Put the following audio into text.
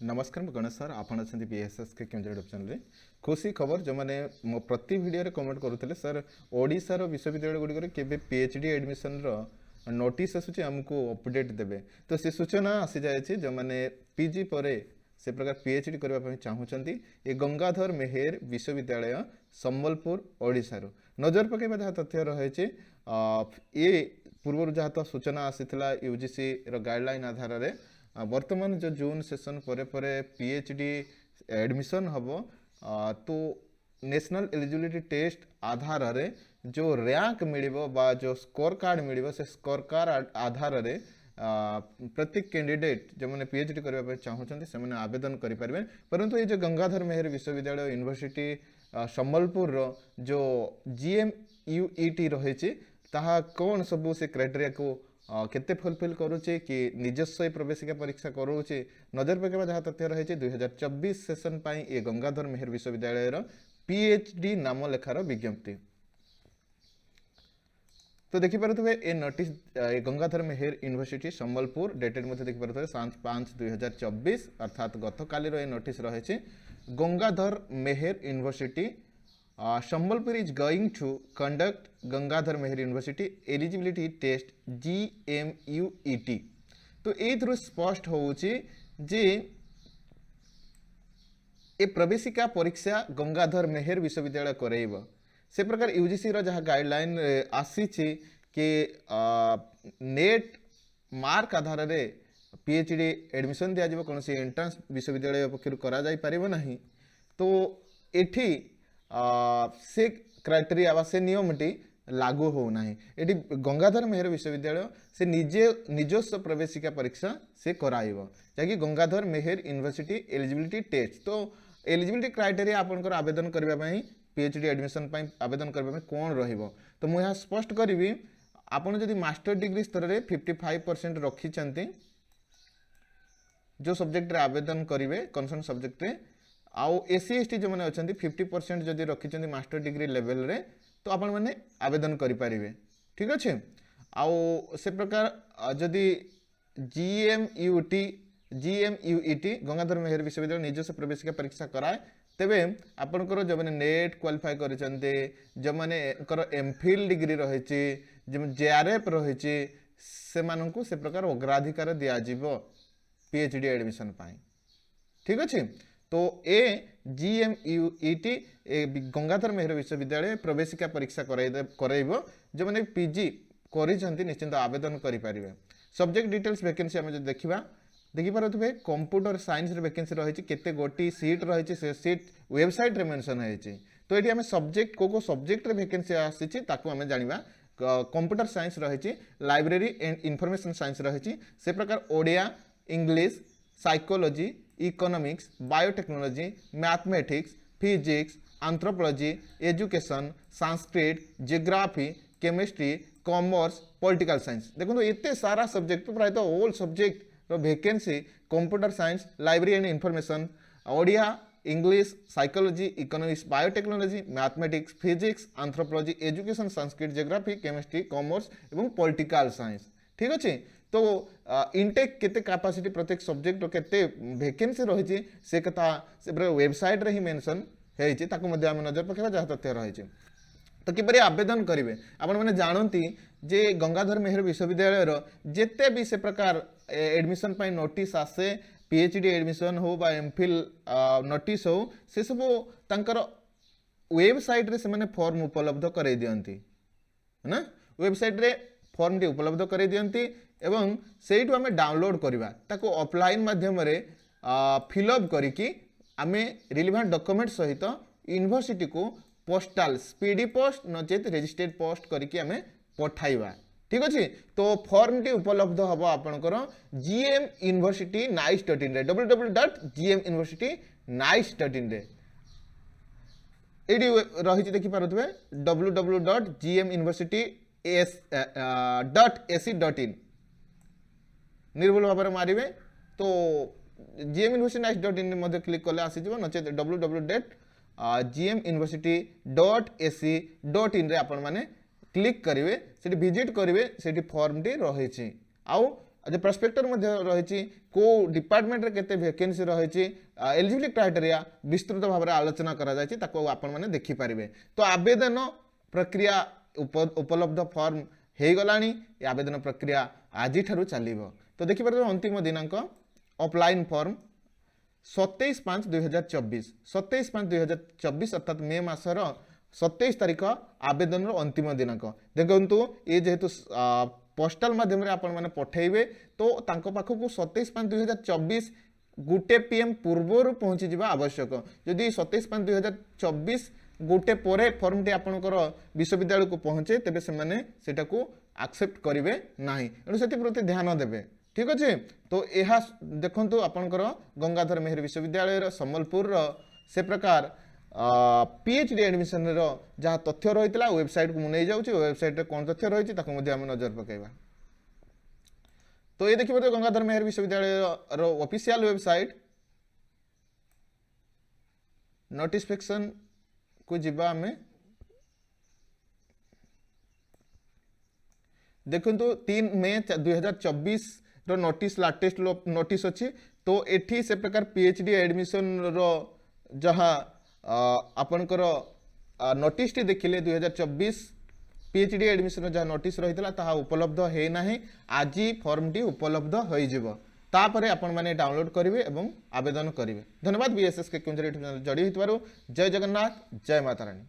नमस्कार मैं गणेश सर आपण अच्छा बीएसएस के केन्द्र यूट्यूब चैनल खुशी खबर जो मैंने मो प्रति वीडियो कमेंट करुले सर ओडिशार विश्वविद्यालय गुड़िक के पीएचडी एडमिशन नोटिस आसूँ आमको अपडेट देवे तो से सूचना आसी जाए जो मैंने पीजी पर से प्रकार पीएचडी करने चाहूँगी ये गंगाधर मेहेर विश्वविद्यालय संबलपुर ओडिशार नजर पकड़ा जहाँ तथ्य रही ये पूर्व जहाँ तो सूचना आसीला यूजीसी गाइडलाइन आधार में वर्तमान जो जून सेशन परे पीएचडी एडमिशन हम तो नेशनल एलिजिबिलिटी टेस्ट आधार रे जो रैंक मिलिबो बा जो स्कोर कार्ड मिलिबो से स्कोर कार्ड आधार रे प्रत्येक कैंडिडेट जो मैंने पीएचडी करने चाहूँगी से मैंने आवेदन करें परंतु ये जो गंगाधर मेहेर विश्वविद्यालय यूनिवर्सिटी संबलपुर जो GMUET रही ताहा कौन सबू से क्राइटेरिया को केते फुलफिल करुचे कि निजस्व प्रवेशिका परीक्षा करुचे नजर पकेबा जहाँ तथ्य रही 2024 सेशन पाई ये गंगाधर मेहेर विश्वविद्यालय पीएचडी नाम लेखार विज्ञप्ति तो देखिपे ए नोटिस गंगाधर मेहेर यूनिवर्सिटी संबलपुर डेटेड मध्य देखिपे 7/5/2024 अर्थात गत कालीर ए नोटिस रही गंगाधर मेहेर university Sambhalpur is going to conduct Gangadhar Meher University eligibility test GMUET तो ये स्पष्ट होउची जे ए प्रवेशिका परीक्षा गंगाधर मेहेर विश्वविद्यालय करैब से प्रकार यूजीसी रो जहाँ गाइडलाइन आसी कि नेट मार्क आधार रे पीएचडी एडमिशन दिया कौन सी एंट्रांस विश्वविद्यालय पक्षर करा जाई परिबो नहीं तो एठी से क्राइटेरिया बा से नियमटी लागू होना ये गंगाधर मेहेर विश्वविद्यालय से निजस्व प्रवेशिका परीक्षा से कराइब जहाँकि गंगाधर मेहेर यूनिवर्सिटी एलिजिबिलिटी टेस्ट तो एलिजिबिलिटी क्राइटेरिया आपनकर आवेदन करने पीएचडी एडमिशन आवेदन करने कौन रहिबो तो मुझे यहाँ स्पष्ट करी आपन जदि मास्टर डिग्री स्तर में 55% रखी जो सब्जेक्ट आवेदन करेंगे कनसर्न सब्जेक्ट आउ एससी एसटी जो मैंने अच्छा 50% जदि रखी मास्टर डिग्री लेवल रे तो आपण मैंने आवेदन करें ठीक अच्छे आउ से प्रकार जदि GMUET गंगाधर मेहेर विश्वविद्यालय निजस्व प्रवेशिका परीक्षा कराए तेबे आपनकर जो मैंने नेट क्वालिफाई करते जो मैंने एमफिल डिग्री रही JRF रही से प्रकार अग्राधिकार दिज्व पीएचडी एडमिशन ठीक अच्छे तो ए GMUET गंगाधर मेहेर विश्वविद्यालय प्रवेशिका परीक्षा कराइब जो मैंने पीजी करिसेंती निश्चिंत आवेदन करें सब्जेक्ट डिटेल्स वैकेंसी आम देखा देखिपे कंप्यूटर साइंस वैकेंसी रही केते गोटी सीट रही से सीट वेबसाइट रे मेंशन है तो ये आम सब्जेक्ट को सब्जेक्ट रे वैकेंसी आसी आम जाना कंप्यूटर साइंस रही लाइब्रेरी एंड इनफॉरमेशन साइंस रही से प्रकार Odia English psychology economics biotechnology mathematics physics anthropology education Sanskrit geography chemistry commerce political science देखो एते सारा सब्जेक्ट प्राय तो all subject vacancy computer science library and information Odia English psychology economics biotechnology mathematics physics anthropology education Sanskrit geography chemistry commerce एवं political science ठीक अच्छे तो intake केते कैपेसिटी प्रत्येक सब्जेक्ट केते वैकेंसी रही से कथा से वेबसाइट रे ही मेंशन है ताको मध्ये हम नजर पकेबा जहाँ तथ्य रही तो किपरि आवेदन करेंगे आपण मैंने जानती जे गंगाधर मेहेर विश्वविद्यालय जेते भी से प्रकार एडमिशन पाई नोटिस आसे पीएचडी एडमिशन हो बा एमफिल नोटिस हो से सब तांकर वेबसाइट रे से माने फॉर्म उपलब्ध कराई दियंती है ना वेबसाइट रे फॉर्म टी उपलब्ध कराई दियंती एवं सेठू आम डाउनलोड करवा ताको ऑफलाइन माध्यम रे फिलअप करिकी आमे रिलेवेंट डॉक्यूमेंट सहित यूनिवर्सिटी को पोस्टल स्पीडी पोस्ट नचेत रजिस्टर्ड पोस्ट करके आमे पठाइबा ठीक अच्छे तो फॉर्म टी उपलब्ध हम आपंकर GMUniversity.nice.in www.GMUniversity.nice.in ये रही देखिपे www.GMUniversity.ac.in निर्भुल भाव में मारे तो GMUniversity.nice.in क्लिक कले आसीज नचे www.GMUniversity.ac.in रे आपण माने क्लिक करेंगे से विजिट करेंगे से फॉर्म टी रही आउ जो प्रस्पेक्टर रही को डिपार्टमेंट रे केते वैकेंसी रही एलिजिबिलिटी क्राइटेरिया विस्तृत भाव में आलोचना करा देखि पारिबे। तो आवेदन प्रक्रिया उपलब्ध फॉर्म हो गला। आवेदन प्रक्रिया आज चलो। तो देखिए अंतिम दिनांक ऑफलाइन फॉर्म 27/5/2024 27/5/2024 अर्थात मे मासर 27 तारिख आवेदन अंतिम दिनांक। देखु ये जेहेतु पोस्टाल माध्यम आपण मैंने पठेबे तो तांको पाखकु 27/5/2024 गुटे PM पूर्वर पहुँची जावा आवश्यक। जदि 27/5/2024 गुटे परे फॉर्म टी आपणकर विश्वविद्यालय को पहुँचे तेबे से माने सेटा को एक्सेप्ट करिवे नाही। एणु सेति प्रति ध्यान देबे। ठीक अच्छे। तो यह देखु आपणकर गंगाधर मेहर विश्वविद्यालय सम्बलपुर से प्रकार PhD एडमिशन जहाँ तथ्य रही है वेबसाइट को मुझे जाऊँगी। वेबसाइट रे कौन तथ्य रही है नजर पकेबा। तो ये देखिए गंगाधर मेहर विश्वविद्यालय ऑफिशियल वेबसाइट नोटिफिकेशन को जीवा आमे देखु 3 मे 2024 रो नोटिस लाटेस्ट नोटिस अच्छी। तो एठी से प्रकार PhD एडमिशन रो जहाँ आपणकर नोटिस टी देखिले 2024 PhD एडमिशन जहाँ नोटिस रही है उपलब्ध है ना। आज फॉर्म टी उपलब्ध हो तापर आपण माने डाउनलोड करेंगे और आवेदन करेंगे। धन्यवाद BSS के जड़ी होइतबारु। जय जगन्नाथ, जय माता रानी।